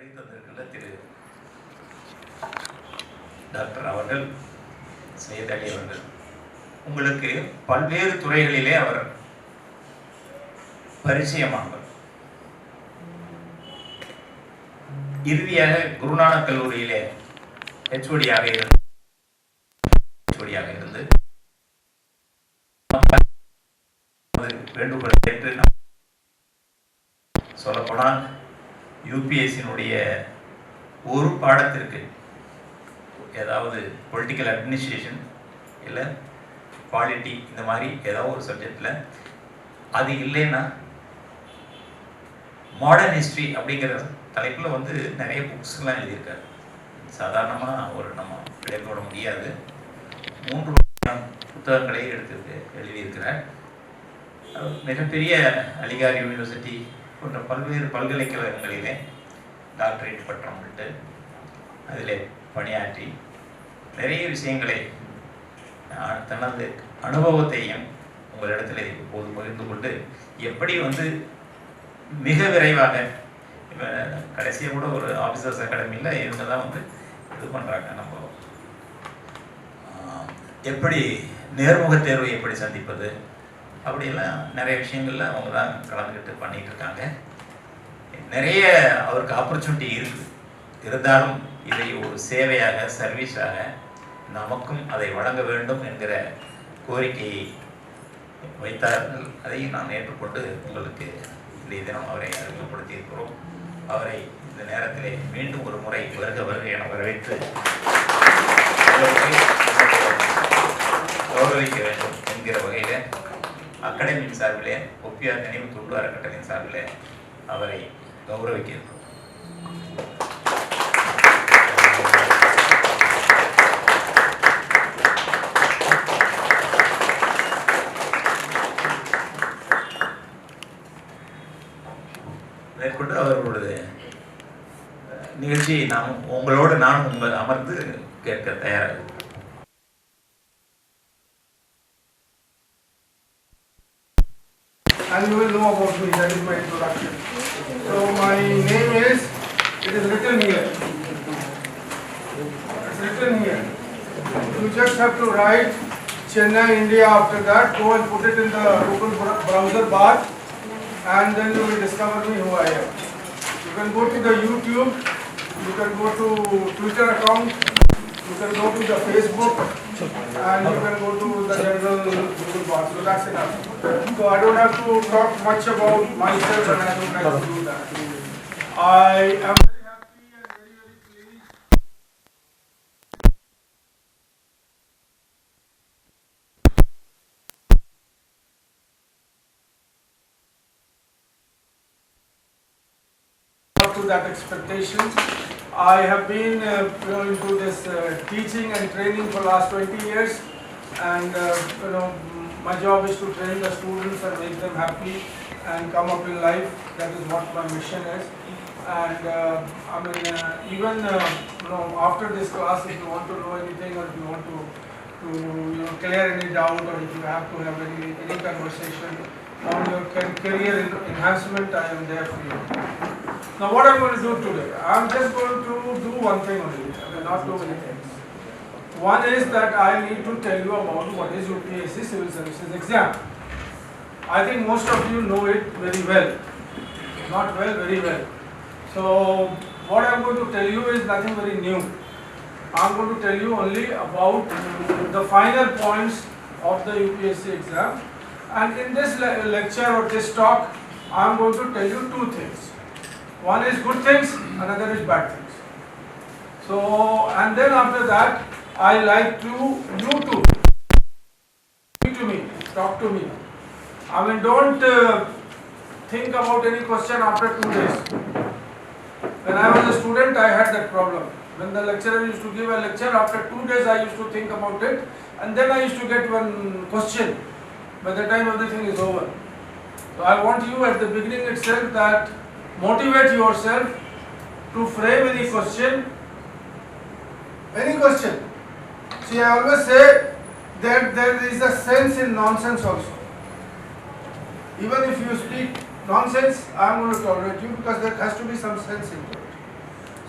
வருகை தந்திருக்கின்ற திரு டாக்டர் அவர்கள், சையத் அலி அவர்கள், உங்களுக்கு பல்வேறு துறைகளிலே அவர் பரிச்சயமானவர். இறுதியாக குருநானக் கல்லூரியிலே ஹெச்ஓடியாக இருந்து வேண்டுகோள் ஏற்று சொல்லப்போனால் யூபிஎஸ்சியினுடைய ஒரு பாடத்திற்கு, ஏதாவது பொலிட்டிக்கல் அட்மினிஸ்ட்ரேஷன் இல்லை பாலிட்டி, இந்த மாதிரி ஏதாவது ஒரு சப்ஜெக்டில் அது இல்லைன்னா மாடர்ன் ஹிஸ்ட்ரி அப்படிங்கிற தலைப்பில் வந்து நிறைய புக்ஸ்லாம் எழுதியிருக்காரு. சாதாரணமாக ஒரு நம்ம விடைபோட முடியாது. 3 புத்தகங்களை எழுதியிருக்கிறார். மிகப்பெரிய அலிகார் யூனிவர்சிட்டி போன்ற பல்வேறு பல்கலைக்கழகங்களிலே டாக்டரேட் பட்டம் விட்டு அதில் பணியாற்றி நிறைய விஷயங்களை தனது அனுபவத்தையும் உங்களிடத்தில் இப்போது பகிர்ந்து கொண்டு எப்படி வந்து மிக விரைவாக இப்போ கடைசியாக கூட ஒரு ஆஃபீஸர்ஸ் அகாடமியில் இவங்க தான் வந்து இது பண்ணுறாங்க. நம்ம எப்படி நேர்முக தேர்வை எப்படி சந்திப்பது அப்படியெல்லாம் நிறைய விஷயங்கள்ல அவங்க தான் கலந்துக்கிட்டு பண்ணிகிட்டு இருக்காங்க. நிறைய அவருக்கு ஆப்பர்ச்சுனிட்டி இருக்குது. இருந்தாலும் இதை ஒரு சேவையாக, சர்வீஸாக நமக்கும் அதை வழங்க வேண்டும் என்கிற கோரிக்கையை வைத்தார்கள். அதையும் நாம் ஏற்றுக்கொண்டு உங்களுக்கு இன்றைய தினம் அவரை அறிமுகப்படுத்தி இருக்கிறோம். அவரை இந்த நேரத்திலே மீண்டும் ஒரு முறை வருக என வரவேற்று கௌரவிக்க வேண்டும் என்கிற வகையில் அகாடமியின் சார்பிலே, ஒப்பியார் நினைவு தொண்டு அறக்கட்டளையின் சார்பிலே அவரை கௌரவிக்க இருக்கிறோம். மேற்கொண்டு அவர்களுடைய நிகழ்ச்சியை உங்களோடு நான் அமர்ந்து கேட்க தயாராக. And you will know about me. That is my introduction. So my name is, it is written here. It's written here. You just have to write Chennai, India after that. Go and put it in the Google browser bar, and then you will discover me who I am. You can go to the YouTube, you can go to Twitter account, you can go to the Facebook, and you can go to the general Google bar. So that's enough. So I don't have to talk much about myself, and I don't have to do that. I am very happy and very pleased. Up to that expectation. I have been into this teaching and training for last 20 years, and my job is to train the students and make them happy and come up in life. That is what my mission is. And even after this class, if you want to know anything, or if you want to clear any doubt, or if you have to have any conversation on your career enhancement, I am there for you. Now what I'm going to do today, I'm just going to do one thing only, not too many things. One is that I need to tell you about what is UPSC Civil Services exam. I think most of you know it very well. Not well, very well. So what I'm going to tell you is nothing very new. I'm going to tell you only about the final points of the UPSC exam. And in this lecture or this talk, I'm going to tell you 2 things. One is good things, another is bad things. So, and then after that, I like you to speak to me, talk to me. I mean, don't think about any question after 2 days. When I was a student, I had that problem. When the lecturer used to give a lecture, after 2 days I used to think about it, and then I used to get one question. By the time everything is over. So I want you at the beginning itself that motivate yourself to frame any question. Any question. See, I always say that there is a sense in nonsense also. Even if you speak nonsense, I am going to tolerate you because there has to be some sense into it.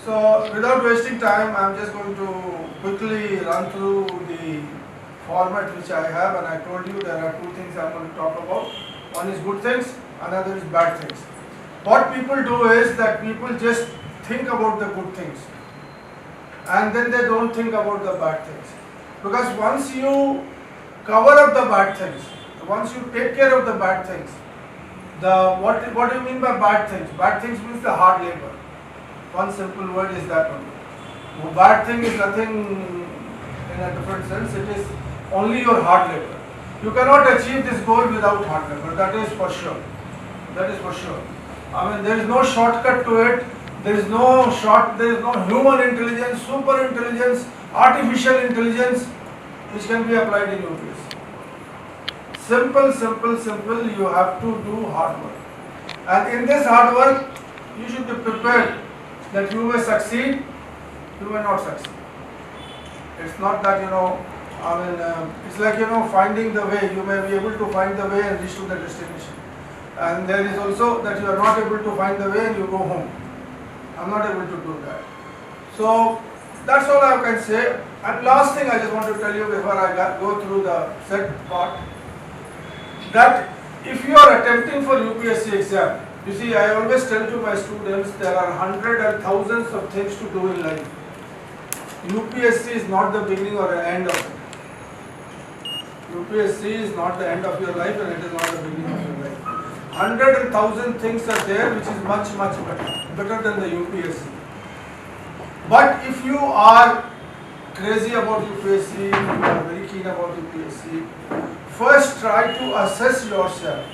So without wasting time, I'm just going to quickly run through the format which I have, and I told you there are two things I'm going to talk about. One is good things, another is bad things. What people do is that people just think about the good things and then they don't think about the bad things. Because once you cover up the bad things, once you take care of the bad things, what do you mean by bad things? Bad things means the hard labor. One simple word is that only. Bad thing is nothing in a different sense, it is only your hard labor. You cannot achieve this goal without hard labor, that is for sure. That is for sure. I mean, there is no shortcut to it. There is no human intelligence, super intelligence, artificial intelligence which can be applied in UPSC. Simple, simple, simple, you have to do hard work. And in this hard work, you should be prepared that you may succeed, you may not succeed. It's not that, it's like, finding the way. You may be able to find the way and reach to the destination. And there is also that you are not able to find the way and you go home. I'm not able to do that. So that's all I can say. And last thing I just want to tell you before I go through the set part, that if you are attempting for UPSC exam, you see, I always tell to my students there are hundreds and thousands of things to do in life. UPSC is not the beginning or the end of it. UPSC is not the end of your life and it is not the beginning of your life. 100,000 things are there which is much better than the UPSC. But if you are crazy about UPSC, you are very keen about UPSC, first try to assess yourself,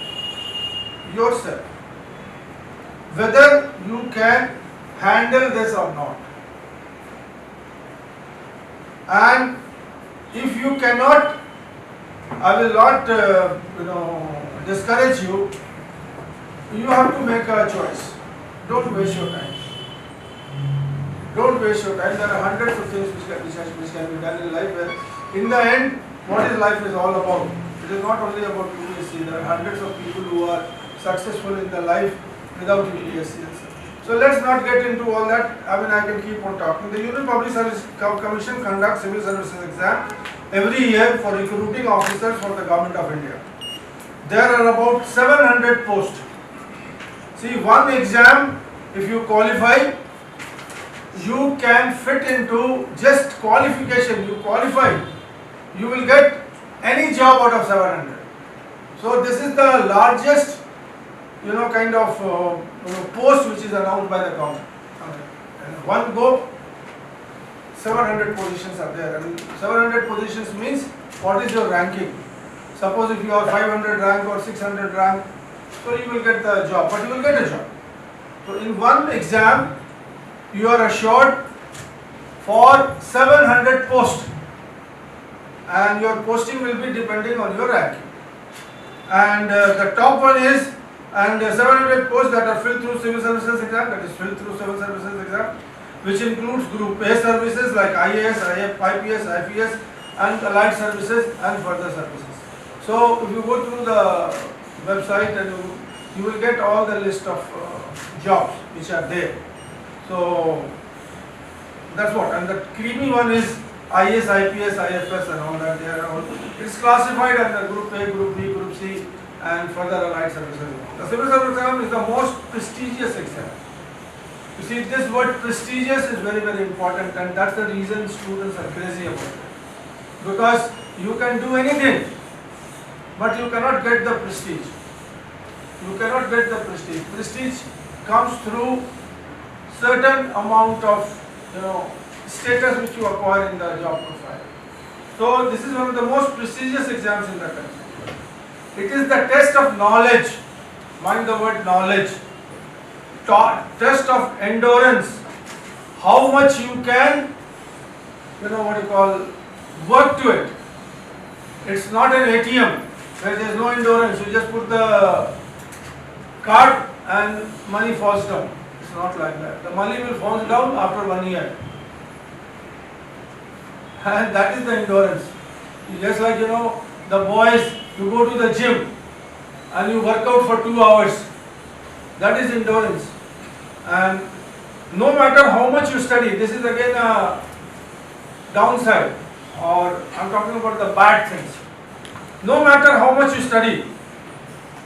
whether you can handle this or not. And if you cannot, I will not discourage you. You have to make a choice. Don't waste your time. Don't waste your time. There are hundreds of things which can be done in life where in the end, what is life is all about. It is not only about UPSC. There are hundreds of people who are successful in their life without UPSC. So let's not get into all that. I mean, I can keep on talking. The Union Public Service Commission conducts civil services exam every year for recruiting officers for the Government of India. There are about 700 posts. See, one exam, if you qualify, you can fit into just qualification. You qualify, you will get any job out of 700. So this is the largest, post which is announced by the government. And one go, 700 positions are there. And 700 positions means what is your ranking? Suppose if you are 500 rank or 600 rank, so you will get the job, but you will get a job. So in one exam, you are assured for 700 posts, and your posting will be depending on your ranking. And the top one is, and 700 posts that are filled through civil services exam, that is filled through civil services exam, which includes group A services like IAS, IPS, IPS, and allied services and further services. So if you go through the website and you will get all the list of jobs which are there. So that's what. And the creamy one is IS, IPS, IFS and all that. They are all, it's classified under Group A, Group B, Group C and further allied services. The civil service exam is the most prestigious exam. You see, this word prestigious is very important, and that's the reason students are crazy about it. Because you can do anything, but you cannot get the prestige. You cannot get the prestige. Prestige comes through certain amount of status which you acquire in the job profile. So this is one of the most prestigious exams in the country. It is the test of knowledge. Mind the word knowledge. Test of endurance. How much you can, work to it. It's not an ATM where there is no endurance. You just put the card and money falls down. It's not like that. The money will fall down after 1 year. And that is the endurance. Just like, the boys, you go to the gym and you work out for 2 hours. That is endurance. And No matter how much you study, this is again a downside, or I'm talking about the bad things. No matter how much you study,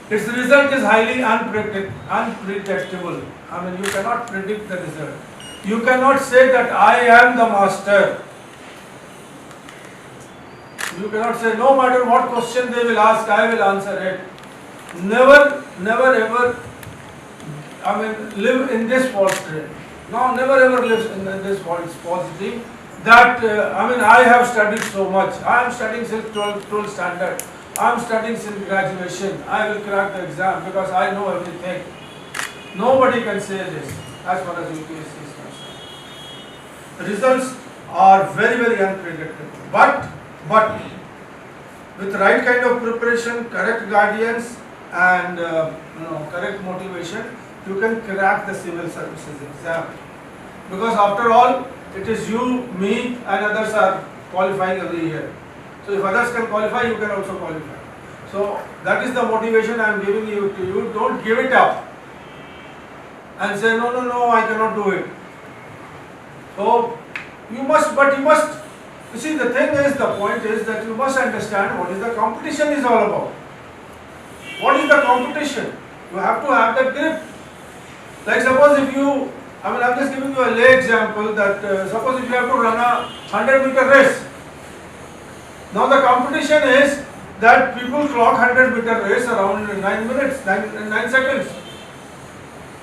its result is highly unpredictable. I mean, you cannot predict the result. You cannot say that I am the master. You cannot say no matter what question they will ask, I will answer it. Never ever, I mean, live in this false dream. No, never ever live in this false dream that, I mean, I have studied so much. I am studying since 12th standard. I am studying since graduation. I will crack the exam because I know everything. Nobody can say this as far as UPSC is concerned. The results are very unpredictable. But with the right kind of preparation, correct guidance, and correct motivation, you can crack the civil services exam. Because after all, it is you, me, and others are qualifying every year. So if others can qualify, you can also qualify. So that is the motivation I am giving you to you. Don't give it up and say no, I cannot do it. So you must. You see, the point is that you must understand what is the competition is all about. What is the competition? You have to have that grip. Like suppose if you, I mean, I'm just giving you a lay example that suppose if you have to run a 100-meter race. Now the competition is that people clock 100-meter race around 9 minutes, 9 seconds.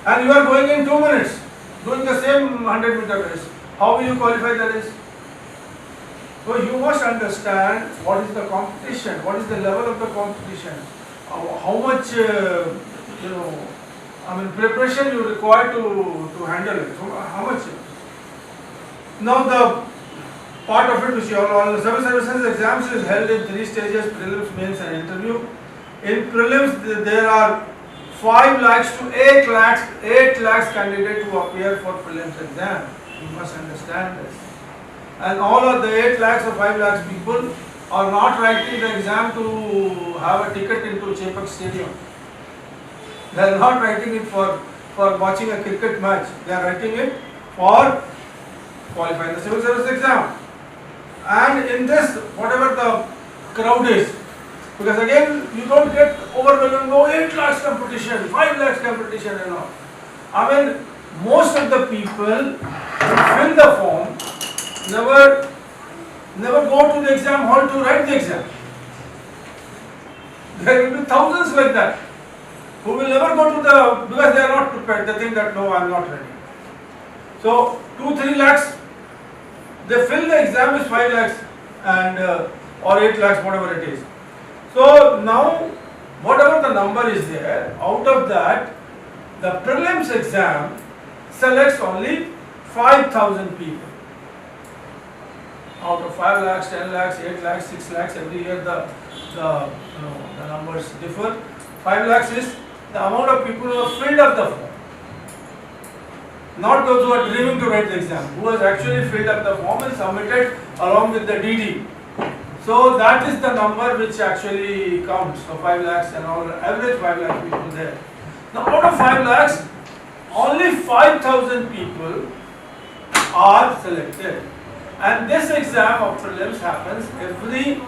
And you are going in 2 minutes, doing the same 100-meter race. How will you qualify the race? So you must understand what is the competition, what is the level of the competition, how much preparation you require to handle it. So how much? Now the part of it which you all civil services exams is held in 3 stages: prelims, mains, and interview. In prelims there are 5 lakhs to 8 lakhs candidates who appear for prelims exam. You must understand this. And all of the 8 lakhs or 5 lakhs people are not writing the exam to have a ticket into Chepak Stadium. They are not writing it for watching a cricket match. They are writing it for qualifying the civil service exam. And in this, whatever the crowd is, because again you don't get overwhelmed, no 8 lakhs competition, 5 lakhs competition and all. I mean, most of the people who fill the form never go to the exam hall to write the exam. There will be thousands like that who will never go to because they are not prepared. They think that no, I am not ready. So 2-3 lakhs, they fill the exam is 5 lakhs and or 8 lakhs, whatever it is. So now whatever the number is there, out of that the prelims exam selects only 5,000 people. Out of 5 lakhs, 10 lakhs, 8 lakhs, 6 lakhs, every year the numbers differ. 5 lakhs is the amount of people who have filled up the form. Not those who are dreaming to write the exam, who has actually filled up the form and submitted along with the DD. So that is the number which actually counts. So 5 lakhs and all, average 5 lakh people there. Now out of 5 lakhs, only 5,000 people are selected. And this exam of prelims happens every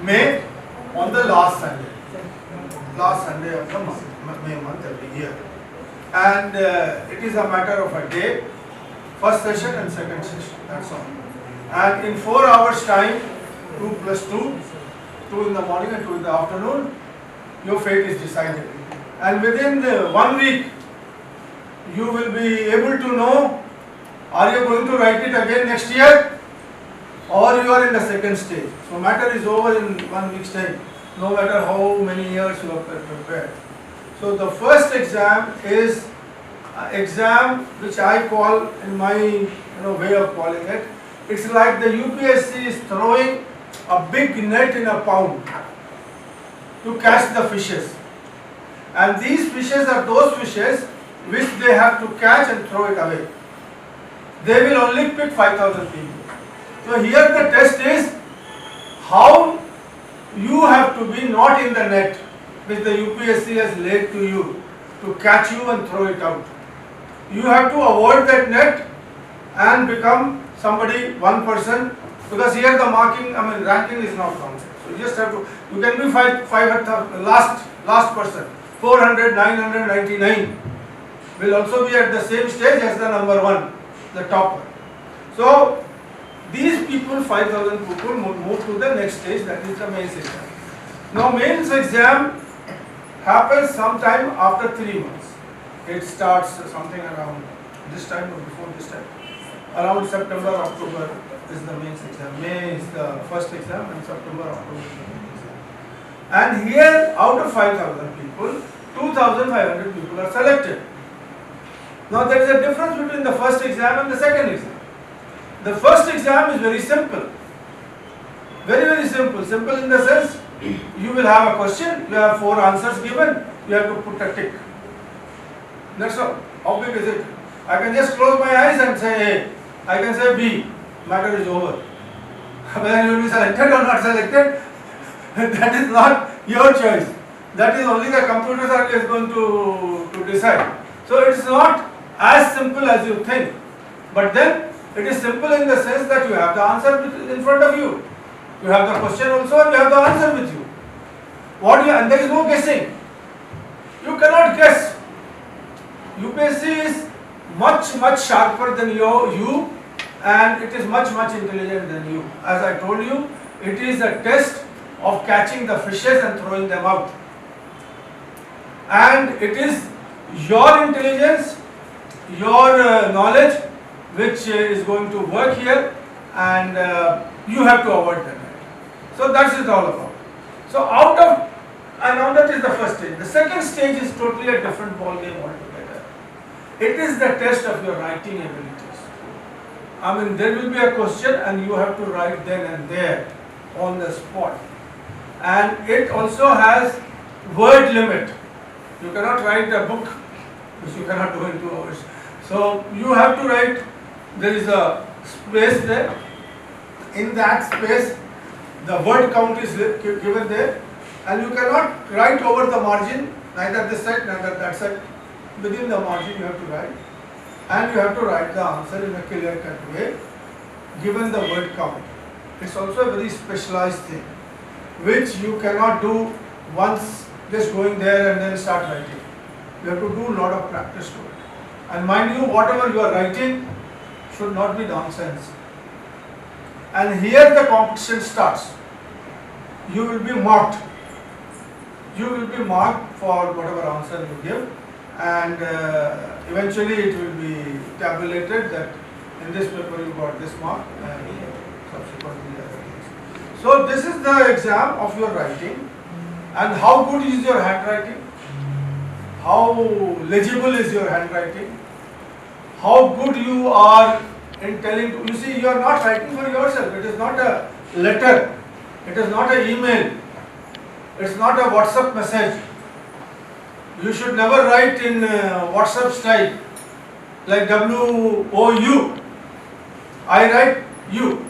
May on the last Sunday of the month, May month every year. And it is a matter of a day, first session and second session, that's all. And in 4 hours time, 2 plus 2, 2 in the morning and 2 in the afternoon, your fate is decided. And within 1 week, you will be able to know, are you going to write it again next year or you are in the second stage. So matter is over in 1 week's time, no matter how many years you have prepared. So the first exam is an exam which I call, in my way of calling it, it's like the UPSC is throwing a big net in a pond to catch the fishes. And these fishes are those fishes which they have to catch and throw it away. They will only pick 5,000 people. So here the test is how you have to be not in the net which the UPSC has laid to you to catch you and throw it out. you have to avoid that net and become somebody, one person, because here the marking, ranking is not counted. So you just have to, you can be 500, last person, 400, 999 will also be at the same stage as the number 1, the topper. So these people, 5,000 people, move to the next stage, that is the mains exam. Now mains exam happens sometime after 3 months. It starts something around this time or before this time. Around September, October is the mains exam. May is the first exam and September, October is the mains exam. And here, out of 5,000 people, 2,500 people are selected. Now there is a difference between the first exam and the second exam. The first exam is very simple. Very, very simple. Simple in the sense, you will have a question, you have 4 answers given, you have to put a tick. That's all. How big is it? I can just close my eyes and say A. I can say B. Matter is over. Whether you will be selected or not selected, that is not your choice. That is only the computer is going to decide. So it is not as simple as you think. But then it is simple in the sense that you have the answer in front of you. You have the question also and you have the answer with you. And there is no guessing. You cannot guess. UPSC is much sharper than you, and it is much intelligent than you. As I told you, it is a test of catching the fishes and throwing them out. And it is your intelligence, your knowledge which is going to work here, and you have to avoid that. So that's it all about. So now that is the first stage. The second stage is totally a different ball game altogether. It is the test of your writing abilities. There will be a question and you have to write then and there on the spot. And it also has word limit. You cannot write a book which you cannot do in 2 hours. So you have to write, there is a space there. In that space, the word count is given there, and you cannot write over the margin, neither this side, neither that side. Within the margin you have to write, and you have to write the answer in a clear-cut way, given the word count. It's also a very specialized thing, which you cannot do once just going there and then start writing. You have to do a lot of practice to it. And mind you, whatever you are writing should not be nonsense. And here the competition starts. You will be marked. You will be marked for whatever answer you give, and eventually it will be tabulated that in this paper you got this mark and subsequently other things. So this is the exam of your writing, and how good is your handwriting, how legible is your handwriting, how good you are in telling, you see, you are not writing for yourself. It is not a letter, it is not an email, it's not a WhatsApp message. You should never write in WhatsApp style like WOU. I write you.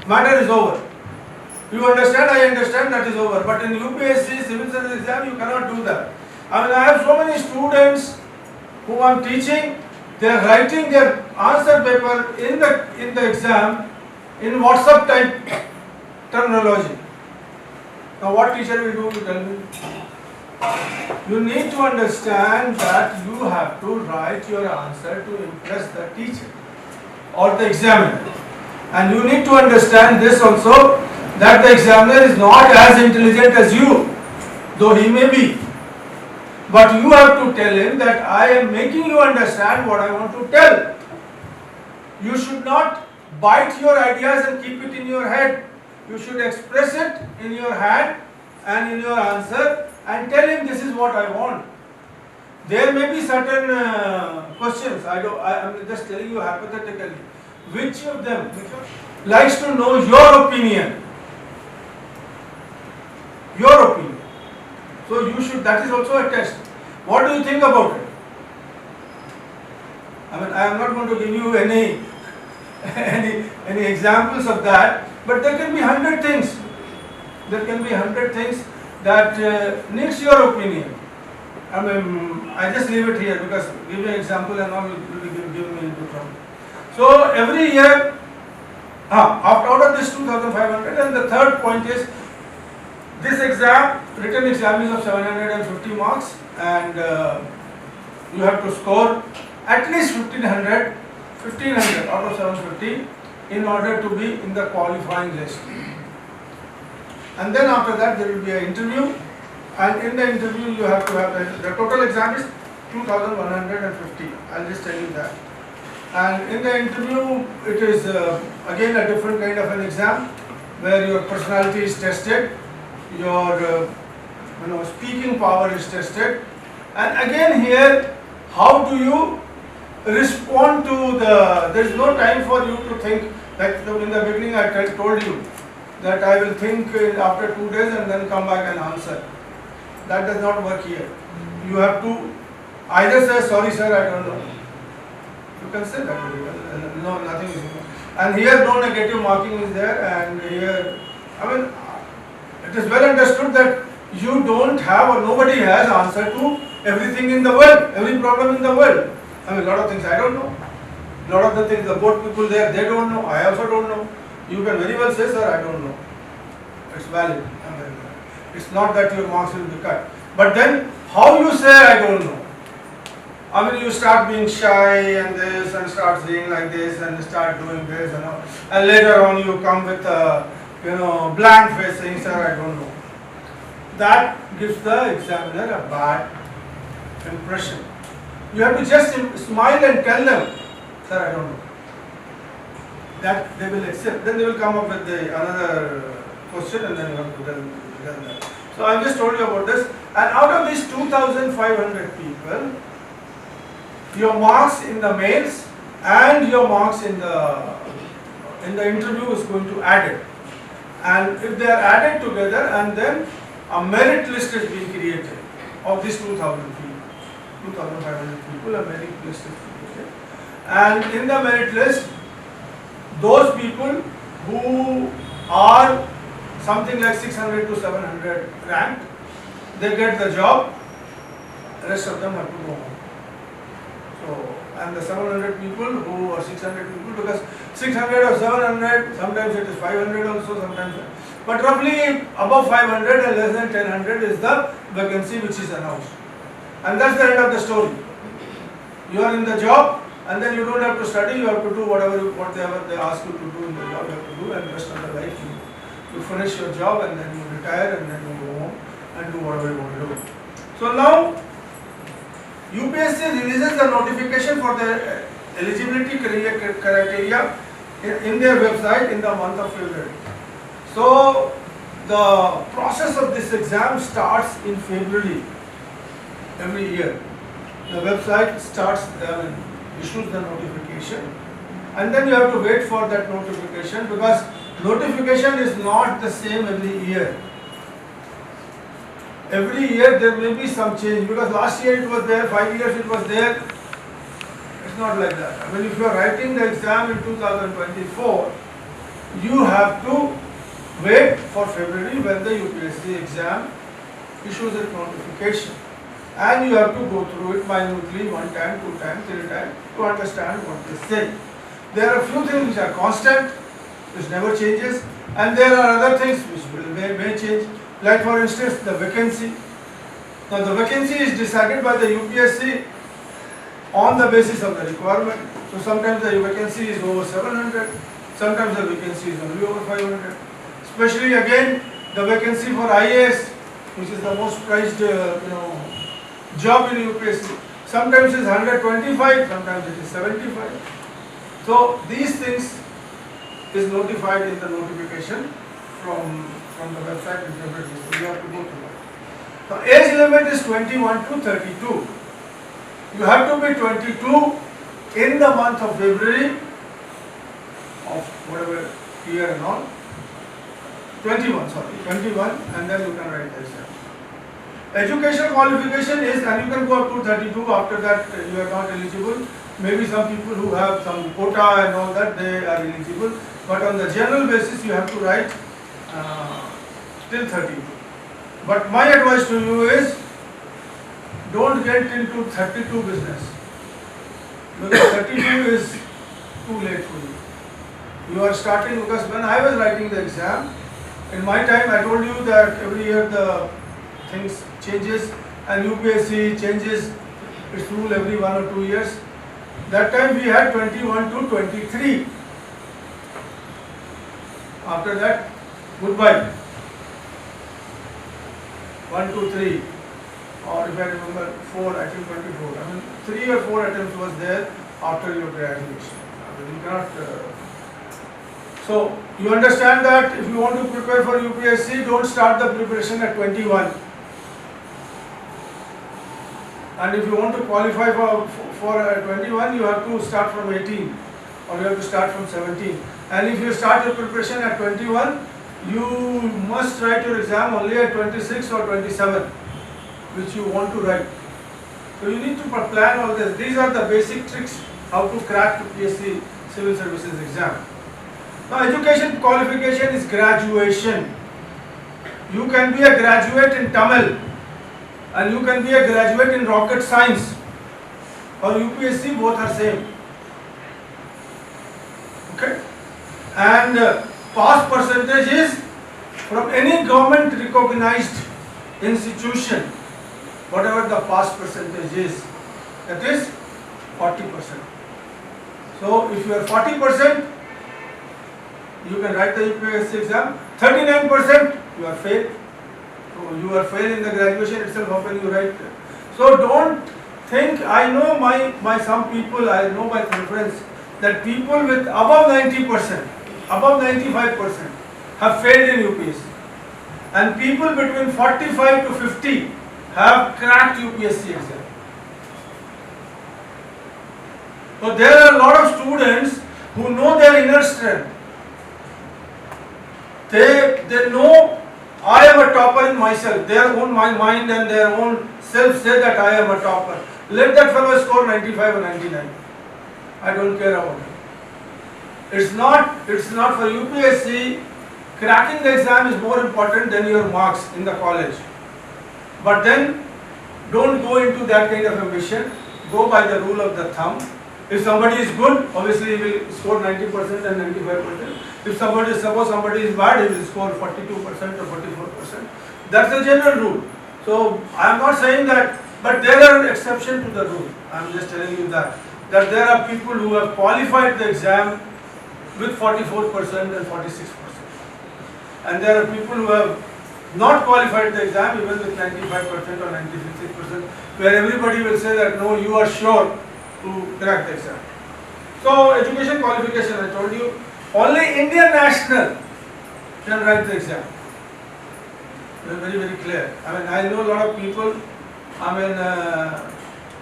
Matter is over. You understand, I understand, that is over. But in UPSC civil service exam you cannot do that. I have so many students who I am teaching, they are writing their answer paper in the exam in WhatsApp type terminology. Now what teacher will do, you tell me? You need to understand that you have to write your answer to impress the teacher or the examiner. And you need to understand this also, that the examiner is not as intelligent as you, though he may be. But you have to tell him that I am making you understand what I want to tell. You should not bite your ideas and keep it in your head. You should express it in your hand and in your answer and tell him this is what I want. There may be certain questions, I am just telling you hypothetically. Which of them likes to know your opinion? Your opinion. So you should, that is also a test. What do you think about it? I am not going to give you any examples of that, but there can be 100 things. There can be 100 things that needs your opinion. I mean, I just leave it here because give me an example and all will be giving me into trouble. So every year, out of this 2,500, and the third point is this exam, written exam is of 750 marks, and you have to score at least 1500 out of 750 in order to be in the qualifying list. And then after that there will be an interview, and in the interview you have to have the total exam is 2,150. I'll just tell you that. And in the interview it is again a different kind of an exam where your personality is tested, your speaking power is tested, and again here how do you respond to there is no time for you to think. Like in the beginning I told you that I will think after 2 days and then come back and answer. That does not work here. You have to either say, sorry sir, I don't know. You can say that. No, nothing is. And here no negative marking is there, and here, I mean, it is well understood that you don't have or nobody has answer to everything in the world, every problem in the world. I mean, a lot of things I don't know. A lot of the things the board people there, they don't know. I also don't know. You can very well say, sir, I don't know. It's valid. I mean, it's not that your marks will be cut. But then, how you say I don't know? I mean, you start being shy and this, and start saying like this, and start doing this, and all. And later on, you come with a blank face saying, sir, I don't know. That gives the examiner a bad impression. You have to just smile and tell them, sir, I don't know. That they will accept. Then they will come up with another question, and then you have to tell them that. So I just told you about this. And out of these 2,500 people, your marks in the mains and your marks in the interview is going to add it. And if they are added together, and then a merit list is being created of these 2,000 people, 2,500 people, a merit list is created. And in the merit list, those people who are something like 600 to 700 ranked, they get the job, the rest of them have to go home. So, and the 700 people who are 600 people, because 600 or 700, sometimes it is 500 also, sometimes, but roughly above 500 and less than 1000 is the vacancy which is announced. And that's the end of the story. You are in the job, and then you don't have to study, you have to do whatever they ask you to do in the job, you have to do, and the rest of the life you finish your job, and then you retire, and then you go home and do whatever you want to do. So now, UPSC releases the notification for the eligibility criteria in their website in the month of February. So the process of this exam starts in February every year. The website issues the notification, and then you have to wait for that notification, because notification is not the same every year. Every year there may be some change, because last year it was there, 5 years it was there. It's not like that. I mean, if you are writing the exam in 2024, you have to wait for February when the UPSC exam issues a notification. And you have to go through it minutely, 1 time, 2 times, 3 times, to understand what they say. There are a few things which are constant, which never changes, and there are other things which may change. Like for instance, the vacancy. Now the vacancy is decided by the UPSC on the basis of the requirement. So sometimes the vacancy is over 700, sometimes the vacancy is only over 500. Especially again, the vacancy for IAS, which is the most prized job in UPSC. Sometimes it is 125, sometimes it is 75. So these things is notified in the notification from the website in February. So you have to go through that. Now age limit is 21 to 32. You have to be 22 in the month of February of whatever year and all. 21, and then you can write the exam. Educational qualification is, and you can go up to 32, after that you are not eligible. Maybe some people who have some quota and all that, they are eligible. But on the general basis, you have to write till 32. But my advice to you is, don't get into 32 business, because 32 is too late for you. You are starting, because when I was writing the exam, in my time I told you that every year the things changes and UPSC changes its rule every 1 or 2 years. That time we had 21 to 23. After that, goodbye. 1, 2, 3, or if I remember 4, I think 24. I mean 3 or 4 attempts was there after your graduation. I mean, you cannot. So you understand that if you want to prepare for UPSC, don't start the preparation at 21. And if you want to qualify for 21, you have to start from 18, or you have to start from 17. And if you start your preparation at 21, you must write your exam only at 26 or 27, which you want to write. So you need to plan all this. These are the basic tricks how to crack UPSC Civil Services exam. Now, education qualification is graduation. You can be a graduate in Tamil, and you can be a graduate in rocket science, or UPSC, both are same. Okay? And pass percentage is from any government recognized institution, whatever the pass percentage is, that is 40%. So if you are 40%, you can write the UPSC exam. 39%, you are failed. So you are failed in the graduation itself, how can you write? So don't think, I know my some people, I know by preference, that people with above 90%, above 95% have failed in UPSC. And people between 45 to 50 have cracked UPSC exam. So there are a lot of students who know their inner strength. They know, I am a topper in myself. Their own mind and their own self say that I am a topper. Let that fellow score 95 or 99. I don't care about it. It's not for UPSC. Cracking the exam is more important than your marks in the college. But then don't go into that kind of ambition. Go by the rule of the thumb. If somebody is good, obviously he will score 90% and 95%. If suppose somebody is bad, he will score 42% or 44%. That's the general rule. So I am not saying that, but there are exceptions to the rule. I am just telling you that there are people who have qualified the exam with 44% and 46%. And there are people who have not qualified the exam even with 95% or 96%, where everybody will say that no, you are sure to crack the exam. So education qualification, I told you, only Indian national can write the exam. Very, very clear. I mean, I know a lot of people,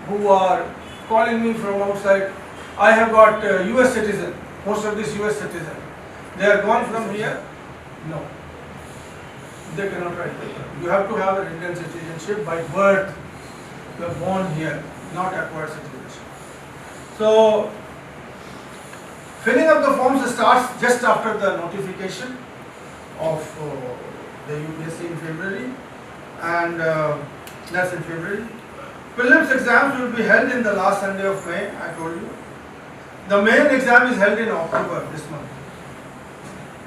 who are calling me from outside. I have got US citizen, most of these US citizen. They are gone from here. No, they cannot write the exam. You have to have an Indian citizenship by birth. You are born here, not acquired citizenship. So, filling up the forms starts just after the notification of the UPSC in February, and that's in February. Prelims exams will be held in the last Sunday of May, I told you. The main exam is held in October this month.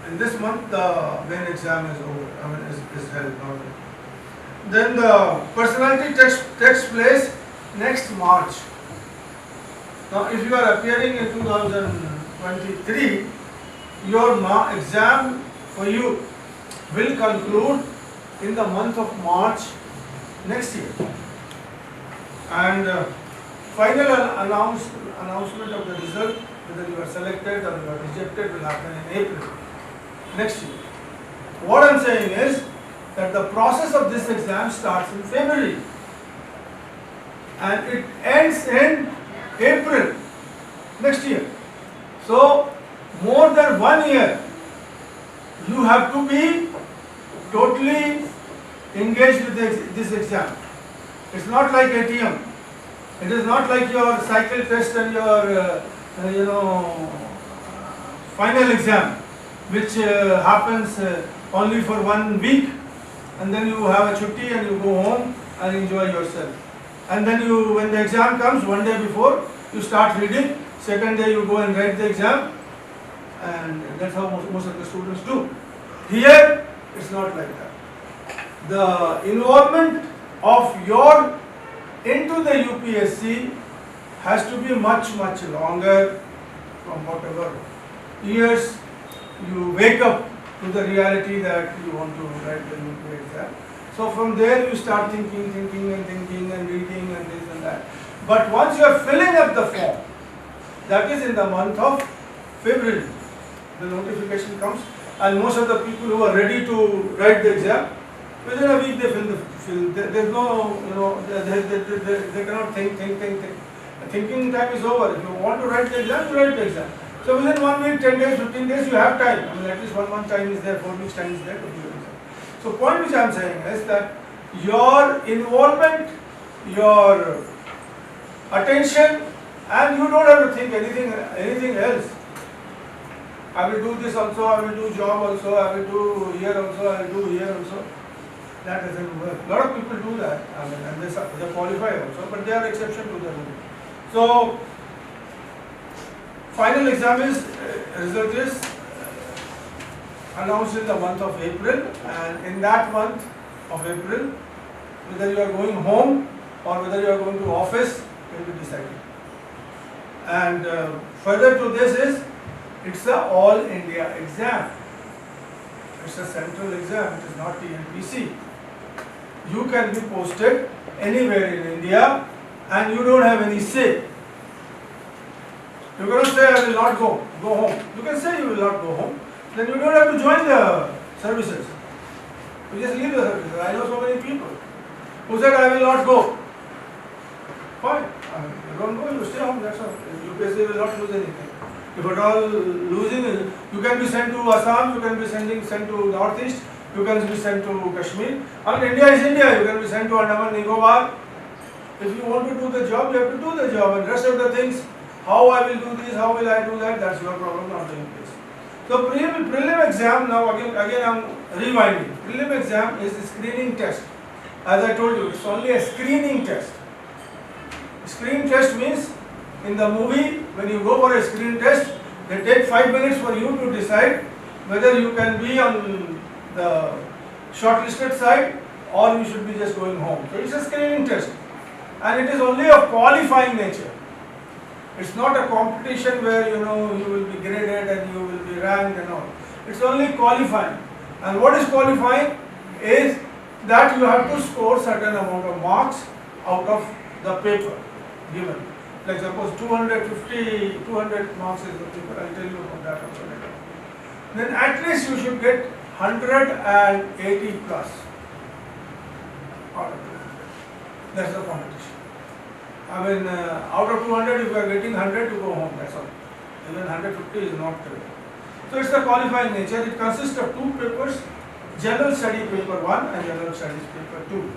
In this month, the main exam is over, is held normally. Then the personality test takes place next March. Now, if you are appearing in 2023, your exam for you will conclude in the month of March next year. And final announcement of the result, whether you are selected or you are rejected, will happen in April next year. What I am saying is that the process of this exam starts in February and it ends in April next year. So more than 1 year you have to be totally engaged with this exam. It's not like ATM. It is not like your cycle test and your final exam, which happens only for 1 week, and then you have a chutti and you go home and enjoy yourself. And then when the exam comes, one day before, you start reading, second day you go and write the exam, and that's how most of the students do. Here, it's not like that. The involvement of your into the UPSC has to be much longer from whatever years you wake up to the reality that you want to write the UPSC exam. So from there you start thinking and reading and this and that. But once you are filling up the form, that is in the month of February, the notification comes, and most of the people who are ready to write the exam, within a week they fill. There's no, they cannot think. The thinking time is over. If you want to write the exam, you write the exam. So within 1 week, 10 days, 15 days, you have time. I mean, at least 1 month time is there, 4 weeks time is there to do the exam. So point which I am saying is that your involvement, your attention, and you don't have to think anything else. I will do this also, I will do job also, I will do here also, I will do here also. That doesn't work. A lot of people do that. I mean, and they qualify also, but they are exception to the rule. So, final exam result is announced in the month of April, and in that month of April, whether you are going home or whether you are going to office will be decided. And further to this is, it's a all India exam. It's a central exam, it is not TNPC. You can be posted anywhere in India and you don't have any say. You cannot say I will not go home. You can say you will not go home. Then you don't have to join the services. You just leave the services. I know so many people who said I will not go. Fine. You don't go, you stay home, that's all. UPSC will not lose anything. If at all losing, you can be sent to Assam, you can be sent to Northeast, you can be sent to Kashmir. I mean, India is India, you can be sent to Andaman Nicobar. If you want to do the job, you have to do the job, and rest of the things, how I will do this, how will I do that, that's your problem, not the UPSC. So prelim exam, now again I am rewinding. Prelim exam is the screening test. As I told you, it's only a screening test. Screen test means, in the movie, when you go for a screen test, they take 5 minutes for you to decide whether you can be on the shortlisted side or you should be just going home. So it's a screening test, and it is only of qualifying nature. It's not a competition where you will be graded and you will be ranked and all. It's only qualifying. And what is qualifying is that you have to score certain amount of marks out of the paper given. Like suppose 200 marks is the paper, I'll tell you about that also later. Then at least you should get 180 plus out of 200. That's the competition. I mean, out of 200, if you are getting 100, you go home, that's all. Even 150 is not true. So it's the qualifying nature. It consists of 2 papers, General Study paper 1 and General Studies paper 2.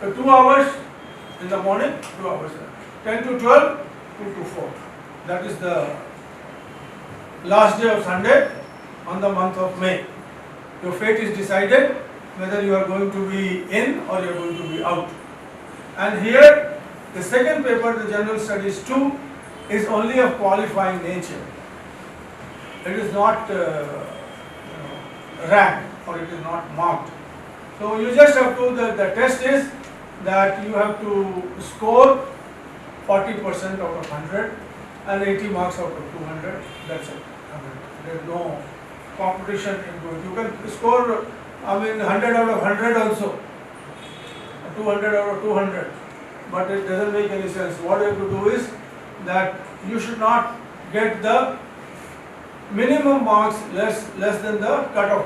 So 2 hours in the morning, 2 hours 10 to 12, 2 to 4. That is the last day of Sunday on the month of May. Your fate is decided whether you are going to be in or you are going to be out. And here, the second paper, the General Studies 2, is only of qualifying nature. It is not ranked or it is not marked. So you just have to, the test is that you have to score 40% out of 100 and 80 marks out of 200. That's it. I mean, there is no competition into it. You can score, 100 out of 100 also, 200 out of 200. But it doesn't make any sense. What you have to do is that you should not get the minimum marks less than the cutoff.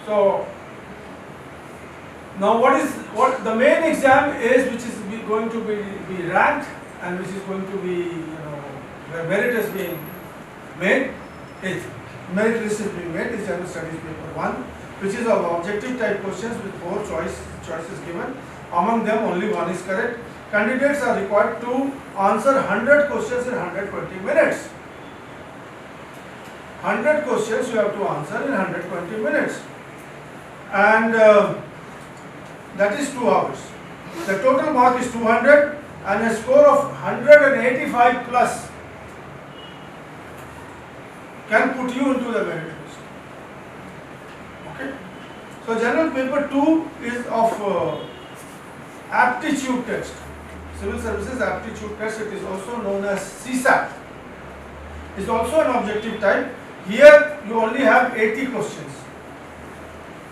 So now what the main exam is, which is going to be ranked and which is going to be where merit is being made, is merit list is being made is General Studies paper 1, which is of objective type questions with 4 choices given. Among them only one is correct. Candidates are required to answer 100 questions in 120 minutes. 100 questions you have to answer in 120 minutes. And that is 2 hours. The total mark is 200. and a score of 185 plus can put you into the merit list. Okay. So general paper 2 is of aptitude test. Civil services aptitude test. It is also known as CSAT. It is also an objective type. Here you only have 80 questions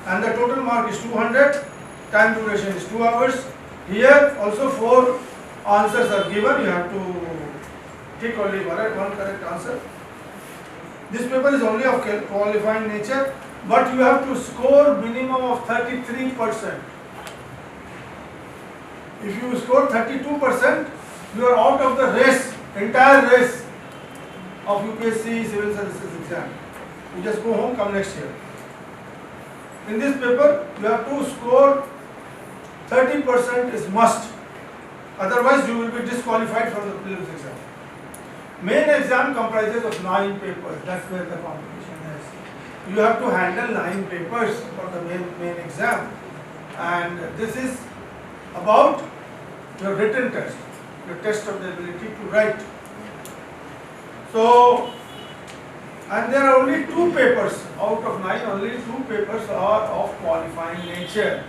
and the total mark is 200. Time duration is 2 hours. Here also 4 answers are given. You have to tick only one correct answer. This paper is only of qualifying nature, but you have to score minimum of 33%. If you score 32%, you are out of the race, entire race of UPSC civil services exam. You just go home, come next year. In this paper, you have to score 30% is must. Otherwise, you will be disqualified from the prelims exam. Main exam comprises of 9 papers. That's where the competition is. You have to handle 9 papers for the main exam, and this is about your written test, your test of the ability to write. So, and there are only 2 papers out of 9. Only 2 papers are of qualifying nature.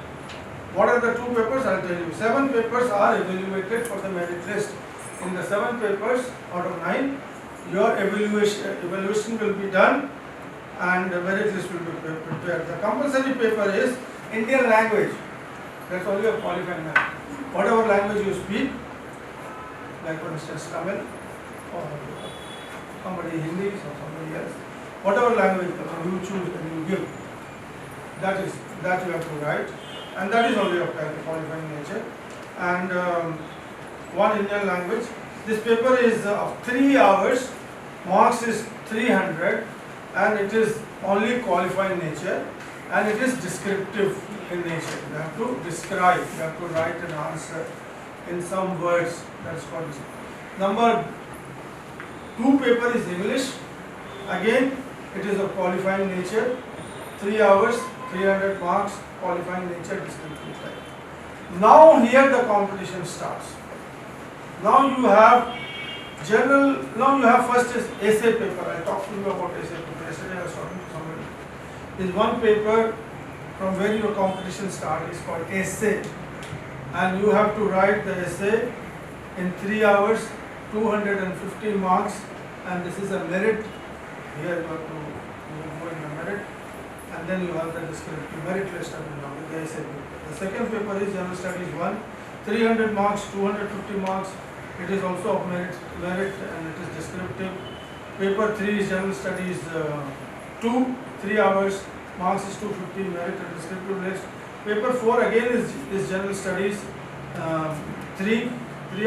What are the 2 papers? I'll tell you. 7 papers are evaluated for the merit list. In the 7 papers out of 9, your evaluation will be done and the merit list will be prepared. The compulsory paper is Indian language. That's only a qualifying language. Whatever language you speak, like for instance Tamil or somebody Hindi or somebody else, whatever language you choose and you give, that you have to write, and that is only of qualifying nature. And one Indian language. This paper is of 3 hours, marks is 300, and it is only qualifying nature, and it is descriptive in nature. You have to describe, you have to write an answer in some words. That's what it is. Number 2 paper is English. Again, it is of qualifying nature. 3 hours, 300 marks, qualifying nature, descriptive type. Now here the competition starts. Now you have general, now you have first is essay paper. I talked to you about essay paper. Yesterday I was talking to somebody. There is one paper from where your competition starts. It's called essay. And you have to write the essay in 3 hours, 250 marks, and this is a merit. Here you have to go in the merit, and then you have the descriptive merit list with the essay paper. The second paper is General Studies 1, 300 marks, 250 marks. It is also of merit and it is descriptive. Paper 3 is General Studies 2, 3 hours, marks is 250, merit and descriptive list. Paper 4 again is General Studies 3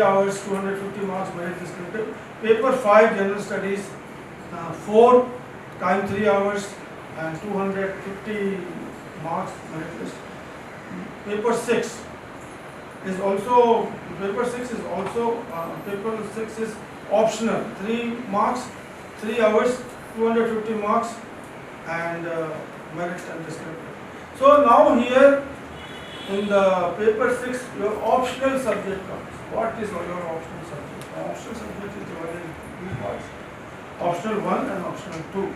hours, 250 marks, merit descriptive. Paper 5 General Studies 4, time 3 hours and 250 marks, merit list. Paper 6 is also, paper 6 is optional, 3 marks, 3 hours, 250 marks, and merit and descriptive. So now here in the paper 6, your optional subject comes. What is your optional subject? Optional subject is divided into 2 parts, optional 1 and optional 2.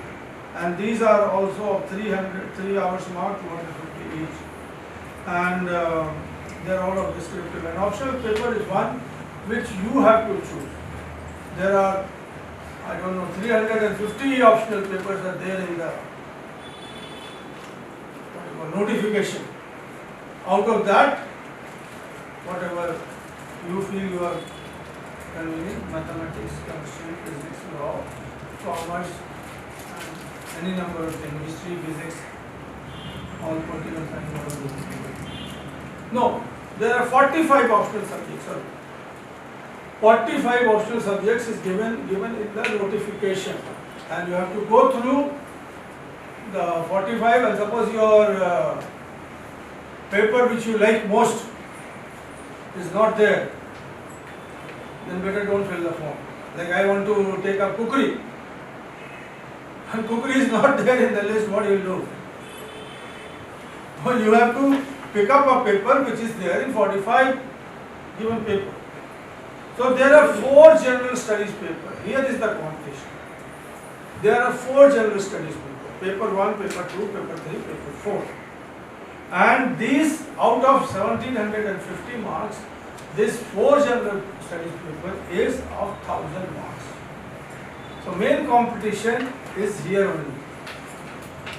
And these are also of 3 hours mark, 250 each. And they are all of descriptive. And optional paper is one which you have to choose. There are, I don't know, 350 optional papers are there in the notification. Out of that, whatever you feel you are convenient, mathematics, chemistry, physics, law, commerce, and any number of things, history, physics, all political science, all of those. No, there are 45 optional subjects. 45 optional subjects is given in the notification, and you have to go through the 45, and suppose your paper which you like most is not there, then better don't fill the form. Like I want to take up cookery, and cookery is not there in the list, what you will do? Well, you have to pick up a paper which is there in 45 given paper. So there are 4 general studies paper. Here is the competition. There are 4 general studies paper. Paper 1, paper 2, paper 3, paper 4. And these out of 1750 marks, this 4 general studies paper is of 1000 marks. So main competition is here only.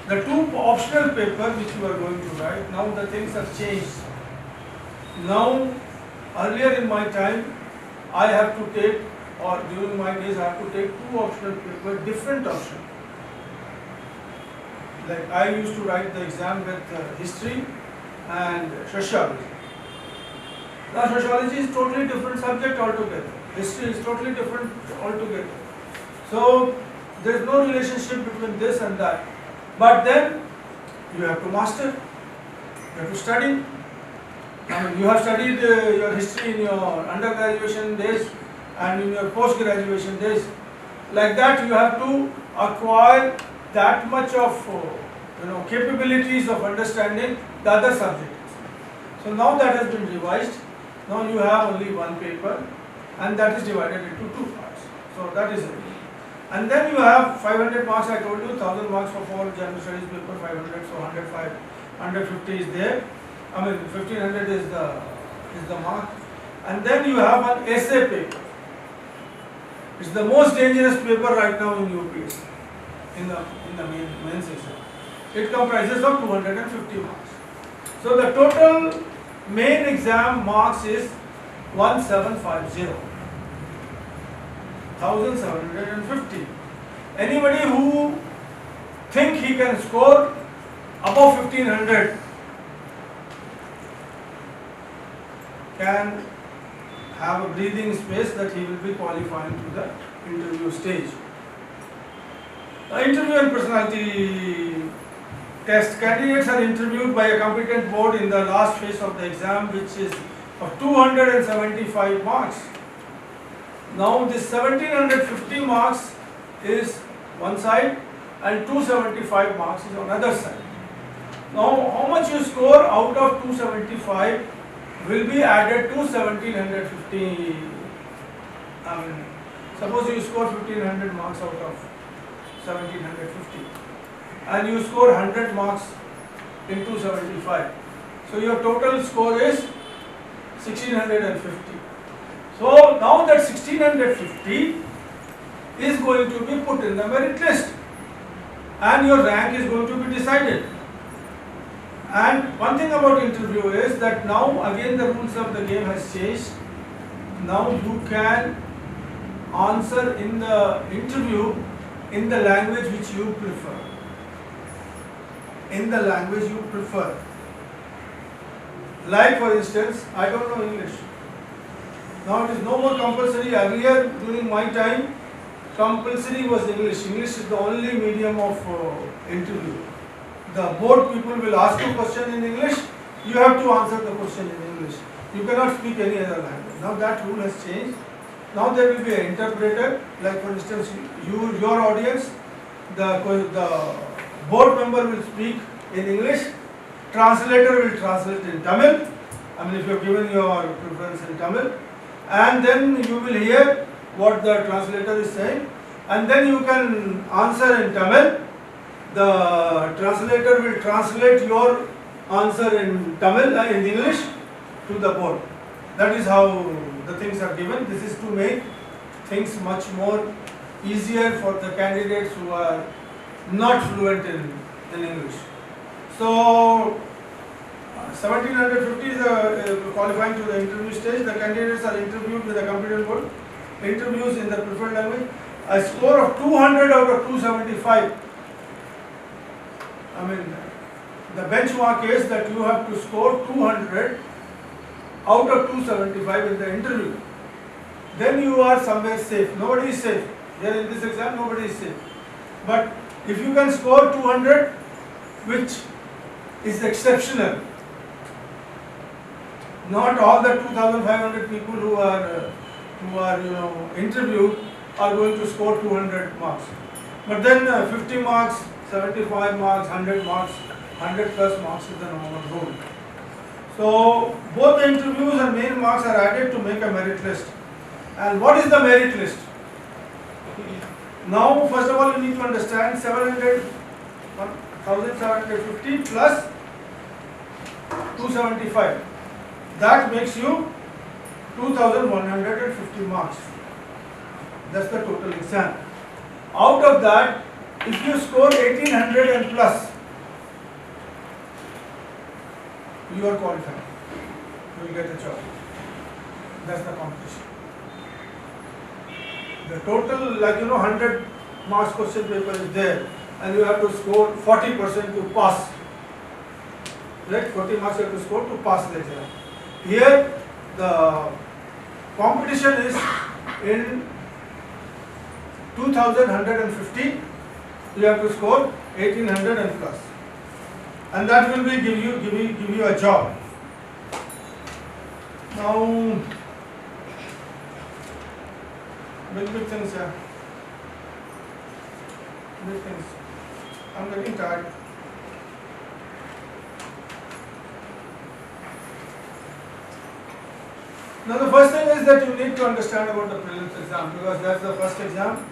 The 2 optional paper which you are going to write, now the things have changed. Now earlier in my time I have to take, or during my days I have to take 2 optional paper, different option. Like I used to write the exam with history and sociology. Now sociology is totally different subject altogether. History is totally different altogether. So there is no relationship between this and that. But then you have to master, you have to study. I mean, you have studied your history in your undergraduation days and in your post-graduation days. Like that, you have to acquire that much of capabilities of understanding the other subjects. So now that has been revised. Now you have only 1 paper, and that is divided into 2 parts. So that is it. And then you have 500 marks. I told you 1000 marks for 4 general studies paper, 500. So 105, 150 is there. I mean 1500 is the mark. And then you have an essay paper. It's the most dangerous paper right now in UPSC, in the main exam. It comprises of 250 marks. So the total main exam marks is 1750. 1750. Anybody who think he can score above 1500 can have a breathing space that he will be qualifying to the interview stage. The interview and personality test. Candidates are interviewed by a competent board in the last phase of the exam, which is of 275 marks. Now this 1750 marks is one side and 275 marks is on other side. Now how much you score out of 275 will be added to 1750. I mean, suppose you score 1500 marks out of 1750 and you score 100 marks in 275. So your total score is 1650. So now that 1650 is going to be put in the merit list and your rank is going to be decided. And one thing about interview is that now again the rules of the game has changed. Now you can answer in the interview in the language which you prefer. In the language you prefer. Like for instance, I don't know English. Now it is no more compulsory. Earlier during my time, compulsory was English. English is the only medium of interview. The board people will ask you a question in English, you have to answer the question in English. You cannot speak any other language. Now that rule has changed. Now there will be an interpreter, like for instance, your audience, the board member will speak in English, translator will translate in Tamil. I mean, if you have given your preference in Tamil, and then you will hear what the translator is saying, and then you can answer in Tamil. The translator will translate your answer in Tamil and in English to the board. That is how the things are given. This is to make things much more easier for the candidates who are not fluent in English. So 1750 is qualifying to the interview stage. The candidates are interviewed with a competent board. Interviews in the preferred language. A score of 200 out of 275. I mean, the benchmark is that you have to score 200 out of 275 in the interview. Then you are somewhere safe. Nobody is safe. Here in this exam, nobody is safe. But if you can score 200, which is exceptional, not all the 2,500 people who are interviewed are going to score 200 marks. But then 50 marks, 75 marks, 100 marks, 100 plus marks is the normal rule. So both the interviews and main marks are added to make a merit list. And what is the merit list? Now, first of all, you need to understand 1750 plus 275. That makes you 2150 marks. That's the total exam. Out of that, if you score 1800 and plus, you are qualified. You will get a job. That's the competition. The total, like 100 marks question paper is there, and you have to score 40% to pass. Right? 40 marks you have to score to pass the exam. Here, the competition is in 2150. You have to score 1800 and plus, and that will be give you a job. Now, big things here. Big things. I'm getting tired. Now the first thing is that you need to understand about the prelims exam, because that's the first exam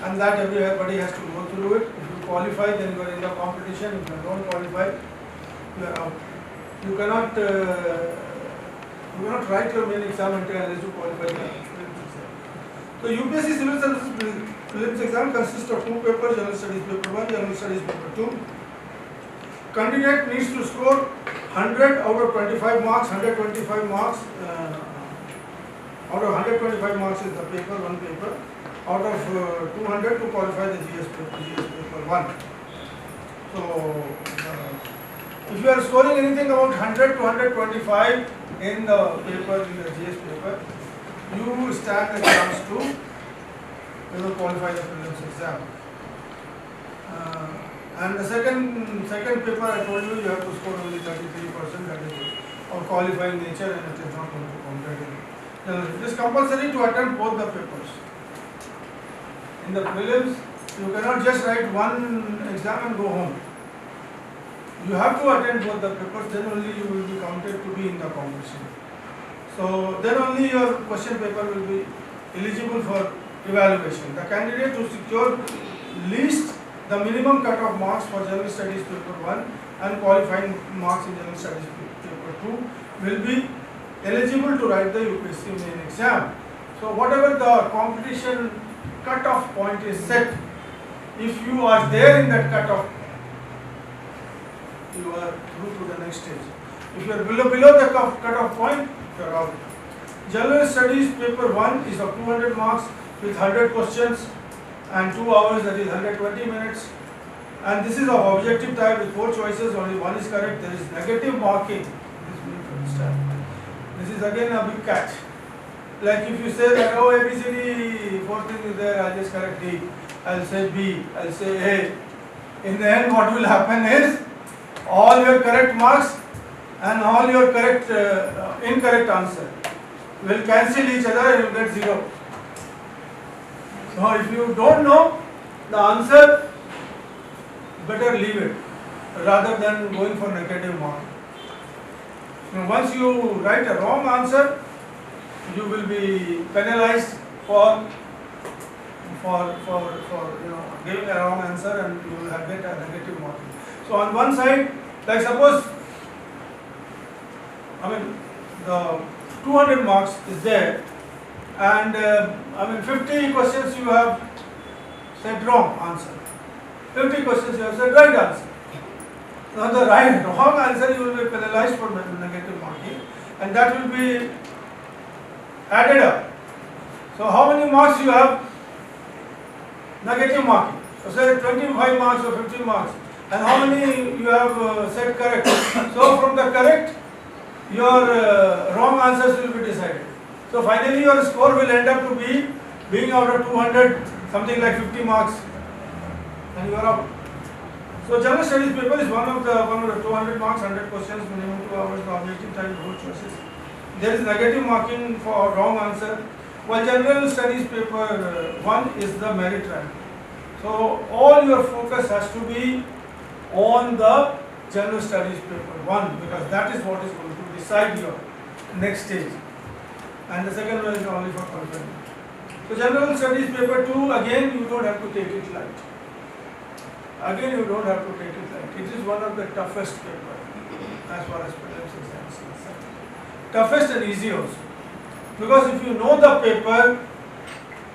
and that everybody has to go through it. If you qualify, then you are in the competition. If you don't qualify, you are out. You cannot write your main exam unless you qualify the prelims exam. So UPSC Civil Services prelims exam consists of two papers: General Studies paper 1, General Studies paper 2. Candidate needs to score 100 out of 25 marks, 125 marks. Out of 125 marks is the paper, one paper. Out of 200 to qualify the GS paper 1. So, if you are scoring anything about 100 to 125 in the paper, in the GS paper, you stand a chance to qualify the prelims exam. And the second paper, I told you, you have to score only 33%, that is of qualifying nature, and it is not going to count in. It is compulsory to attend both the papers. In the prelims, you cannot just write one exam and go home. You have to attend both the papers, then only you will be counted to be in the competition. So then only your question paper will be eligible for evaluation. The candidate to secure least the minimum cut-off marks for General Studies paper 1 and qualifying marks in General Studies paper 2 will be eligible to write the UPSC main exam. So whatever the competition cut-off point is set, if you are there in that cut-off, you are through to the next stage. If you are below the cut-off point, you are out. General Studies paper 1 is of 200 marks with 100 questions and 2 hours, that is 120 minutes. And this is of objective type with 4 choices, only one is correct. There is negative marking. This is again a big catch. Like if you say that, oh, ABCD, 4 things is there, I'll just correct D, I'll say B, I'll say A. In the end, what will happen is, all your correct marks and all your incorrect answer will cancel each other and you get 0. So if you don't know the answer, better leave it rather than going for negative mark. Once you write a wrong answer, you will be penalized for giving a wrong answer, and you will get a negative mark. So on one side, like suppose, the 200 marks is there, and 50 questions you have said wrong answer, 50 questions you have said right answer. Now the wrong answer you will be penalized for negative marking, and that will be added up. So how many marks you have negative marking? So say 25 marks or 50 marks, and how many you have said correct. So from the correct, your wrong answers will be decided. So finally your score will end up to be being out of 200, something like 50 marks, and you are out. So General Studies paper is one of the 200 marks, 100 questions, minimum 2 hours, the objective type, 4 choices. There is negative marking for wrong answer, while General Studies paper 1 is the merit rank. So all your focus has to be on the General Studies paper 1, because that is what is going to decide your next stage. And the second one is only for qualifying. So General Studies paper 2, again you don't have to take it light. Again you don't have to take it light. It is one of the toughest paper as far as prelims exams are concerned. Toughest and easy also. Because if you know the paper,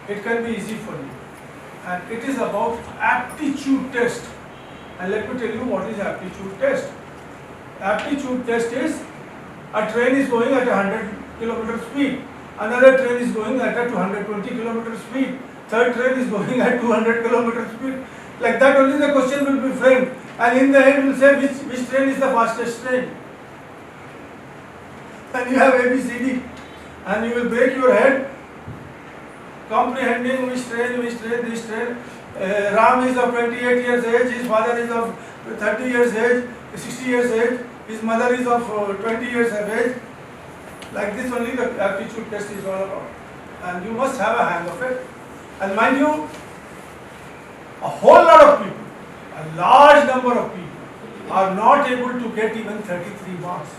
it can be easy for you. And it is about aptitude test. And let me tell you what is aptitude test. Aptitude test is a train is going at 100 km speed. Another train is going at a 220 km speed. Third train is going at 200 km speed. Like that only the question will be framed. And in the end will say which train is the fastest train. And you have ABCD. And you will break your head comprehending which train, this train. Ram is of 28 years age, his father is of 30 years age, 60 years age, his mother is of 20 years of age. Like this only the aptitude test is all about. And you must have a hang of it. And mind you, a whole lot of people, a large number of people are not able to get even 33 marks.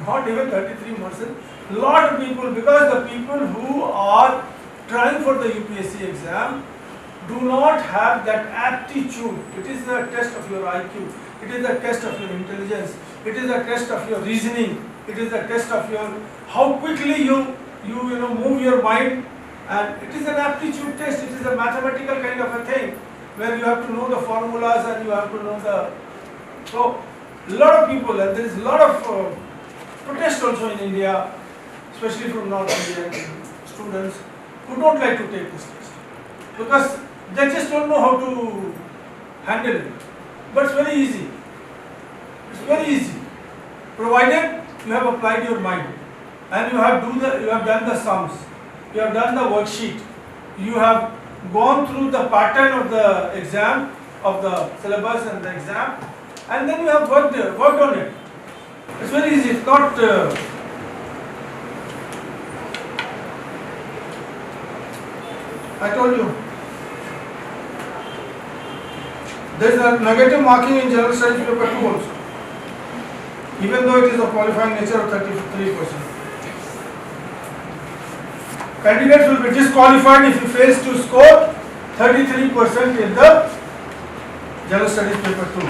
Not even 33 marks. A lot of people, because the people who are trying for the UPSC exam do not have that aptitude. It is the test of your IQ. It is the test of your intelligence. It is the test of your reasoning. It is the test of your how quickly you move your mind. And it is an aptitude test. It is a mathematical kind of a thing where you have to know the formulas and you have to know the. So a lot of people, and there is a lot of protest also in India, especially from North Indian students who don't like to take this test because they just don't know how to handle it. But it's very easy. It's very easy, provided you have applied your mind and you have done the sums, you have done the worksheet, you have gone through the pattern of the exam, of the syllabus and the exam, and then you have worked on it. It's very easy. It's not. I told you. There is a negative marking in General Studies paper 2 also, even though it is of qualifying nature of 33%. Candidates will be disqualified if he fails to score 33% in the General Studies paper 2.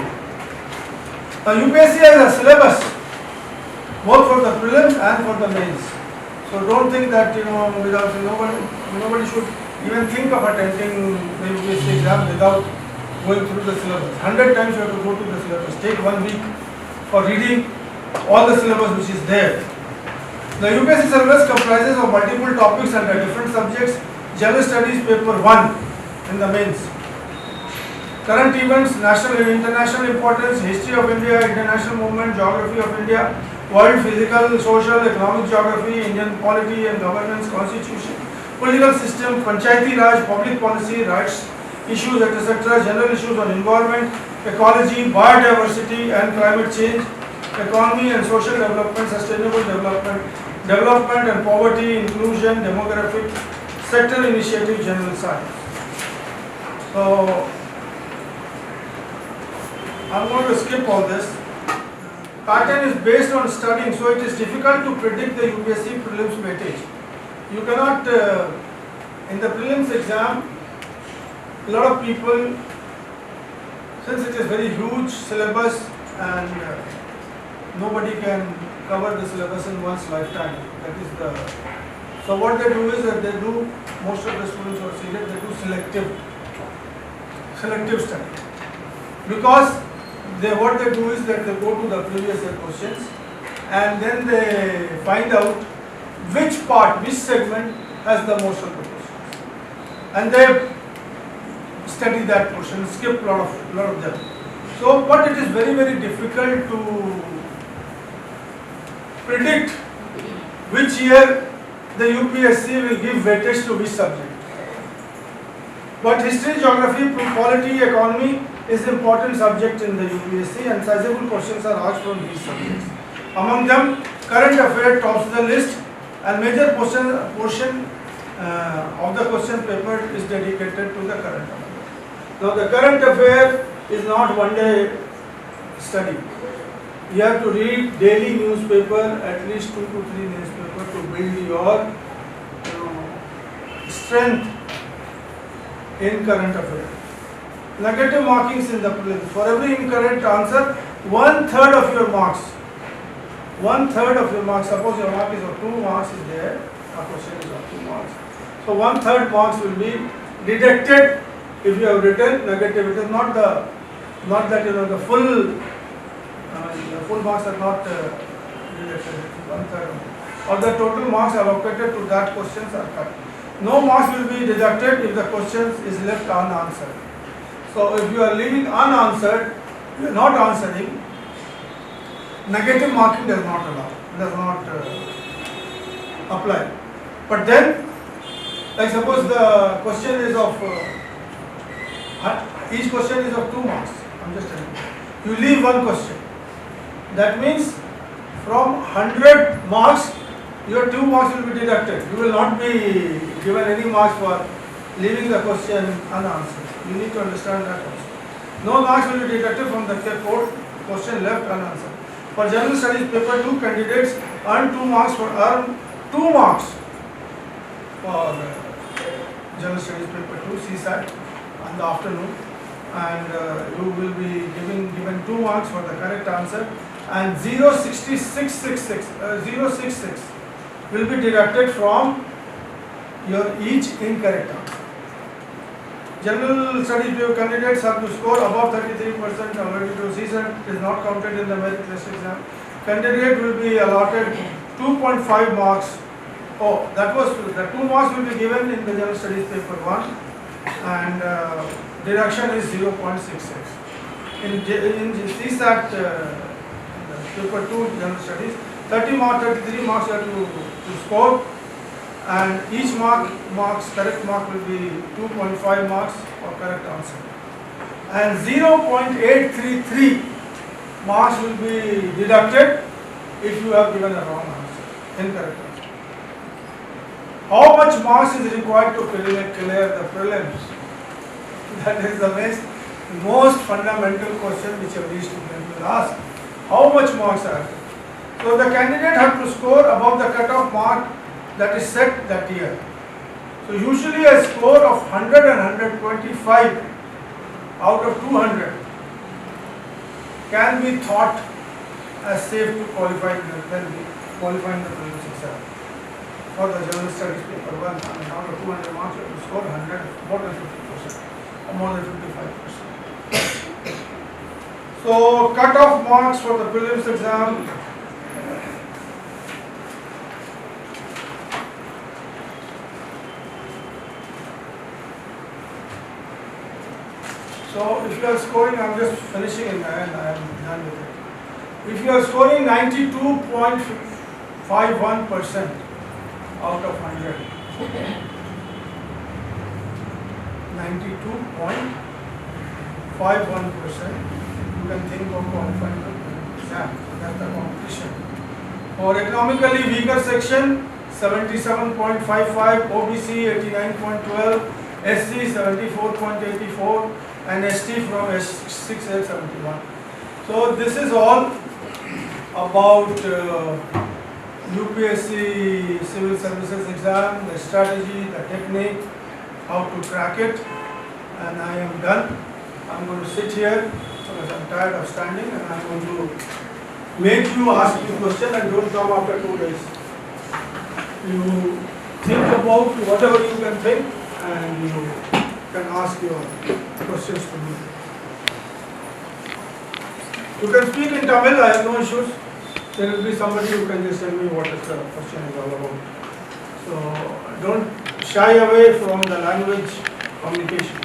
Now UPSC has a syllabus both for the prelims and for the mains. So don't think that nobody should even think of attending the UPSC exam without going through the syllabus. 100 times you have to go to the syllabus. Take 1 week for reading all the syllabus which is there. The UPSC syllabus comprises of multiple topics under different subjects. General Studies paper 1 in the mains. Current events, national and international importance, history of India, international movement, geography of India, world, physical, social, economic geography, Indian polity and governance, constitution, political system, Panchayati Raj, public policy, rights, issues, etc., general issues on environment, ecology, biodiversity and climate change, economy and social development, sustainable development, development and poverty, inclusion, demographic, sector initiative, general science. So, I'm going to skip all this. Pattern is based on studying, so it is difficult to predict the UPSC prelims weightage. You cannot, in the prelims exam, a lot of people, since it is very huge syllabus and nobody can cover the syllabus in one's lifetime. That is the. So what they do is that they do, most of the students who are seated, they do selective study. Because what they do is that they go to the previous year questions and then they find out which part, which segment has the most of the questions. And they study that portion, skip a lot of them. So, but it is very, very difficult to predict which year the UPSC will give weightage to which subject. But history, geography, polity, economy is important subject in the UPSC and sizable questions are asked from these subjects. Among them, current affair tops the list and major portion of the question paper is dedicated to the current affair. Now the current affair is not one day study. You have to read daily newspaper, at least 2 to 3 newspapers to build your strength in current affairs. Negative markings in the prelims. For every incorrect answer, 1/3 of your marks. 1/3 of your marks. Suppose your mark is of 2 marks is there. A question is of 2 marks. So 1/3 marks will be deducted if you have written negative. It is not that the full marks are not deducted. 1/3 or the total marks allocated to that questions are cut. No marks will be deducted if the question is left unanswered. So if you are leaving unanswered, you are not answering, negative marking does not allow, does not apply. But then, like suppose the question is of, each question is of 2 marks, I am just telling you. You leave one question. That means from 100 marks, your 2 marks will be deducted. You will not be given any marks for leaving the question unanswered. You need to understand that also. No marks will be deducted from the question left unanswered. For General Studies Paper 2, candidates earn 2 marks for General Studies Paper 2 CSAT in the afternoon, and you will be given 2 marks for the correct answer, and 0.66 will be deducted from your each incorrect answer. General Studies Paper candidates have to score above 33% already to CSAT is not counted in the merit list exam. Candidate will be allotted 2.5 marks. Oh, that was the 2 marks will be given in the General Studies Paper 1, and deduction is 0.66. In CSAT Paper 2 General Studies, 33 marks you have to score, and each correct mark will be 2.5 marks for correct answer, and 0.833 marks will be deducted if you have given a wrong answer, incorrect answer. How much marks is required to clear the prelims? That is the most fundamental question which every student will ask. How much marks are there? So the candidate has to score above the cutoff mark that is set that year. So usually a score of 100 and 125 out of 200 can be thought as safe to qualify the prelims exam. For the General Studies Paper 1, out of 200 marks, you have to score 100, more than 50%, or more than 55%. So cut-off marks for the prelims exam. So if you are scoring, I am just finishing in my end, I am done with it. If you are scoring 92.51% out of 100, 92.51%, you can think of qualifying the exam. So that's the competition. For economically weaker section, 77.55, OBC 89.12, SC 74.84, and ST from S6871. So this is all about UPSC Civil Services exam, the strategy, the technique, how to crack it, and I am done. I am going to sit here because I am tired of standing, and I am going to make you ask me question and don't come after 2 days. You think about whatever you can think and you can ask your questions to me. You can speak in Tamil, I have no issues. There will be somebody who can just tell me what the question is all about. So don't shy away from the language communication.